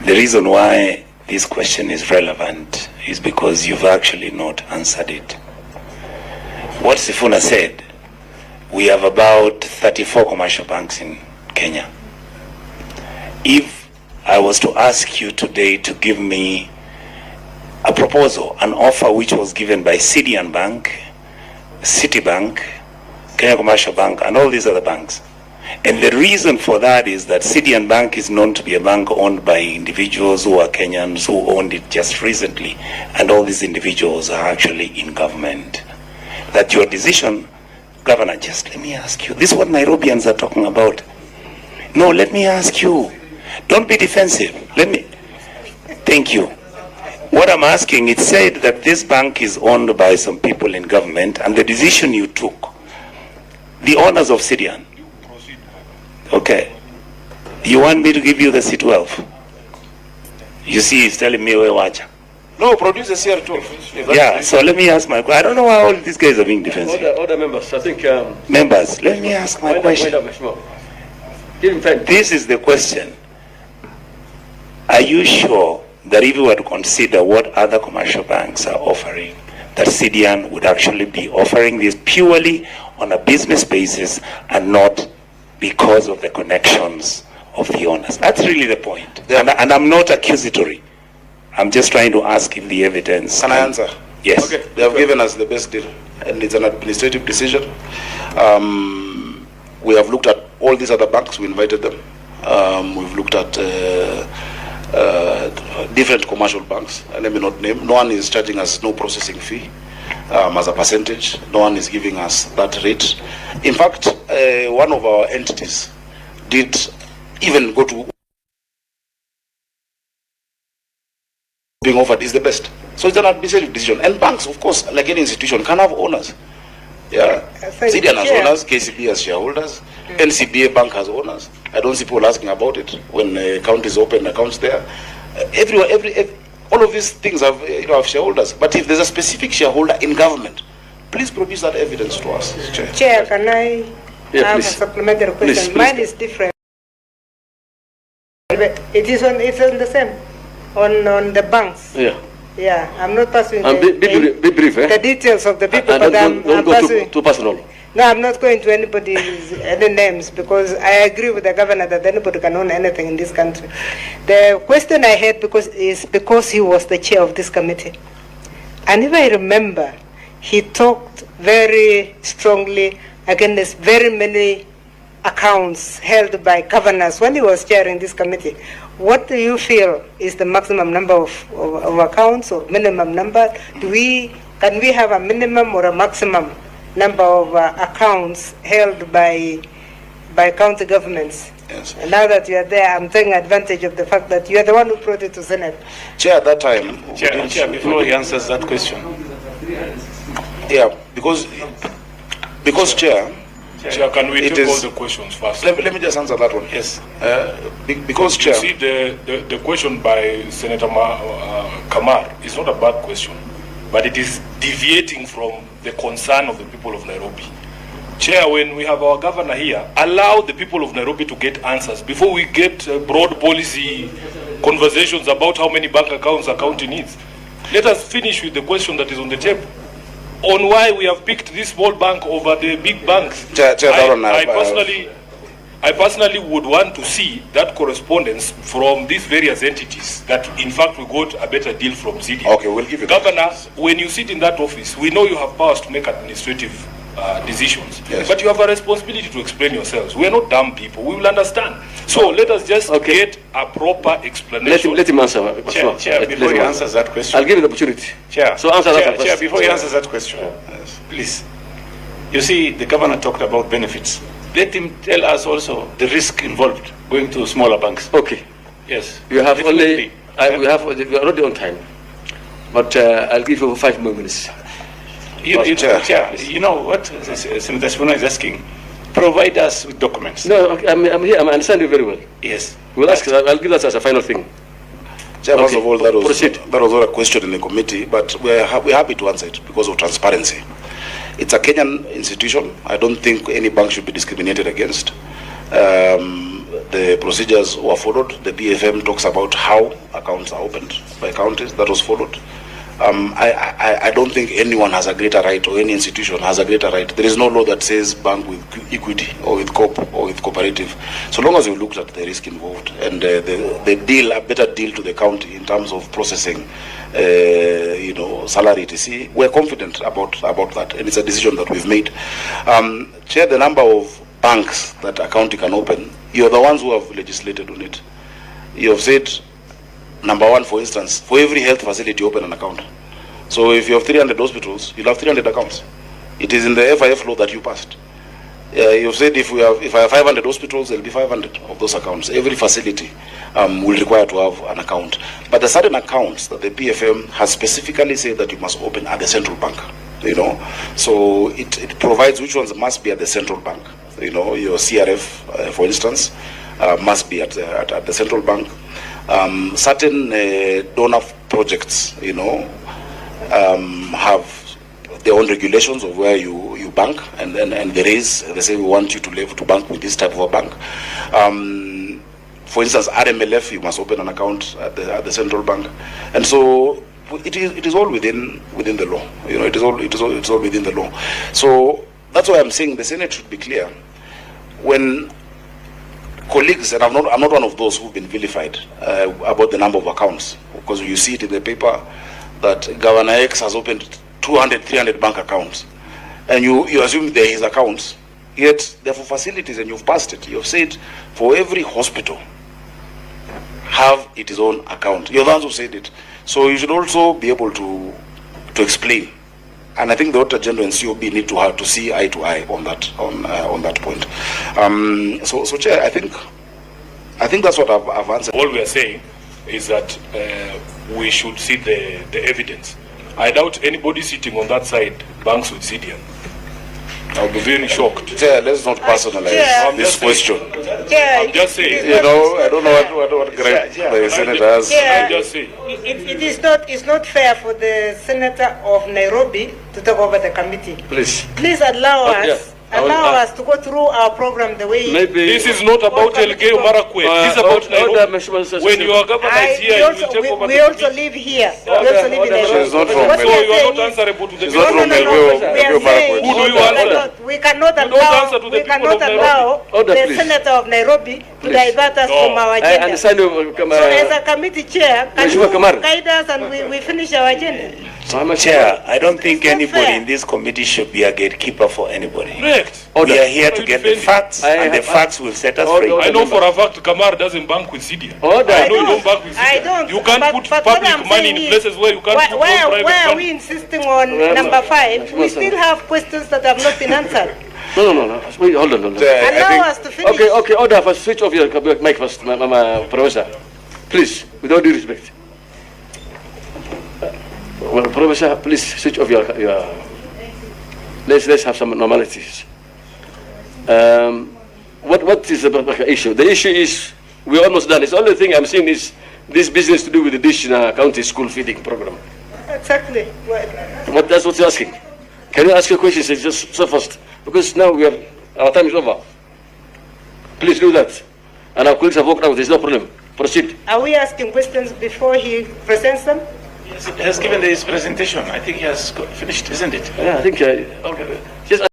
The reason why this question is relevant is because you've actually not answered it. What Sifuna said, we have about 34 commercial banks in Kenya. If I was to ask you today to give me a proposal, an offer which was given by Sidian Bank, Citibank, Kenya Commercial Bank, and all these other banks. And the reason for that is that Sidian Bank is known to be a bank owned by individuals who are Kenyans who owned it just recently. And all these individuals are actually in government. That your decision, Governor, just let me ask you, this is what Nairobians are talking about. No, let me ask you. Don't be defensive. Thank you. What I'm asking, it said that this bank is owned by some people in government, and the decision you took, the owners of Sidian. Okay. You want me to give you the C12? You see, he's telling me where watch. No, produce the CR12. Yeah, so let me ask my question. I don't know how all these guys are being defensive. Other members, I think. Members, let me ask my question. Give him time. This is the question. Are you sure that if you were to consider what other commercial banks are offering, that Sidian would actually be offering this purely on a business basis and not because of the connections of the owners? That's really the point. Yeah. And I'm not accusatory. I'm just trying to ask if the evidence... Can I answer? Yes. Okay. They have given us the best deal, and it's an administrative decision. We have looked at all these other banks. We invited them. We've looked at different commercial banks. Let me not name. No one is charging us no processing fee as a percentage. No one is giving us that rate. In fact, one of our entities did even go to being offered is the best. So it's an administrative decision. And banks, of course, like any institution, can have owners. Yeah. Sidian has owners, KCB has shareholders, NCBA Bank has owners. I don't see people asking about it when account is open, accounts there. All of these things have, have shareholders. But if there's a specific shareholder in government, please produce that evidence to us. Chair, can I have a supplementary question? Please. Mine is different. It's on the same, on the banks. Yeah. Yeah, I'm not passing be brief, the details of the people, but I'm go passing. too personal. No, I'm not going to any names, because I agree with the governor that anybody can own anything in this country. The question I had is because he was the chair of this committee. And if I remember, he talked very strongly against very many accounts held by governors when he was chairing this committee. What do you feel is the maximum number of accounts or minimum number? Can we have a minimum or a maximum number of accounts held by county governments? Yes. And now that you are there, I'm taking advantage of the fact that you are the one who brought it to Senate. Chair, at that time... Chair, before he answers that question. Yeah, because Chair... Chair, can we take all the questions first? Let me just answer that one. Yes. Because, Chair... You see, the question by Senator Kamar is not a bad question, but it is deviating from the concern of the people of Nairobi. Chair, when we have our governor here, allow the people of Nairobi to get answers before we get broad policy conversations about how many bank accounts a county needs. Let us finish with the question that is on the table on why we have picked this small bank over the big banks. I personally would want to see that correspondence from these various entities that in fact we got a better deal from Sidian. Okay, we'll give you Governor, when you sit in that office, we know you have powers to make administrative decisions, yes, but you have a responsibility to explain yourselves. We are not dumb people. We will understand. So let us just get a proper explanation. Let him answer. Chair, before he answers that question. I'll give you the opportunity. Chair, so answer that question. Chair, before he answers that question, please. You see, the governor talked about benefits. Let him tell us also the risk involved going to smaller banks. Okay. Yes. You have only. We are already on time, but I'll give you 5 more minutes. Chair, you know what Senator Sifuna is asking? Provide us with documents. No, okay, I'm here. I understand you very well. Yes. We'll ask. I'll give that as a final thing. Chair, first of all, that was not a question in the committee, but we're happy to answer it because of transparency. It's a Kenyan institution. I don't think any bank should be discriminated against. the procedures were followed. The PFM talks about how accounts are opened by counties. That was followed. I don't think anyone has a greater right, or any institution has a greater right. There is no law that says bank with equity or with co-op or with cooperative. So long as we looked at the risk involved and the deal, a better deal to the county in terms of processing, salary etc., we're confident about that, and it's a decision that we've made. Chair, the number of banks that a county can open, you're the ones who have legislated on it. You have said, number one, for instance, for every health facility, open an account. So if you have 300 hospitals, you'll have 300 accounts. It is in the FIF law that you passed. You've said if I have 500 hospitals, there'll be 500 of those accounts. Every facility will require to have an account. But there are certain accounts that the PFM has specifically said that you must open at the central bank. So it provides which ones must be at the central bank. Your CRF, for instance, must be at the central bank. Certain donor projects, have their own regulations of where you bank, and they say we want you to bank with this type of a bank. For instance, RMLF, you must open an account at the central bank, and so it is all within the law. It is all within the law. So that's why I'm saying the Senate should be clear when colleagues, and I'm not one of those who've been vilified about the number of accounts, because you see it in the paper that Governor X has opened 200, 300 bank accounts, and you assume they're his accounts, yet they're for facilities, and you've passed it. You've said for every hospital have its own account. You're the ones who said it. So you should also be able to explain. And I think the Auditor General and COB need to see eye to eye on that point. So Chair, I think that's what I've answered. All we are saying is that we should see the evidence. I doubt anybody sitting on that side banks with Sidian. I'll be very shocked. Chair, let's not personalize this question. I'm just saying. I don't know what grade the Senator has. I'm just saying. It's not fair for the Senator of Nairobi to talk over the committee. Please allow us. Allow us to go through our program the way. This is not about Elgeyo Marakwet. This is about Nairobi. When your governor is here, you will take over. We also live here. We also live in Nairobi. She's not from So you are not answerable to the She's not from Elgeyo Marakwet. Who do you answer? We cannot answer to the people of allow the Senator of Nairobi to divert us from our agenda. So as a committee chair, can you guide us and we finish our agenda? Chair, I don't think anybody in this committee should be a gatekeeper for anybody. Correct. We are here to get the facts, and the facts will set us free. I know for a fact Kamar doesn't bank with Sidian. I know you don't bank with Sidian. I don't. You can't put public money in places where you can't put private Why are money. we insisting on number 5? We still have questions that have not been answered. No. Wait, hold on. Allow us to finish. Okay, order first. Switch off your mic first, Professor. Please, with all due respect. Well, Professor, please switch off your let's have some normalities. What is the issue? The issue is we're almost done. The only thing I'm seeing is this business to do with the Dish County School Feeding Program. Exactly. That's what you're asking. Can you ask your questions just so fast? Because now our time is over. Please do that. And our colleagues have walked out. There's no problem. Proceed. Are we asking questions before he presents them? Yes, he has given his presentation. I think he has finished, isn't it? Yeah, I think. Okay. Just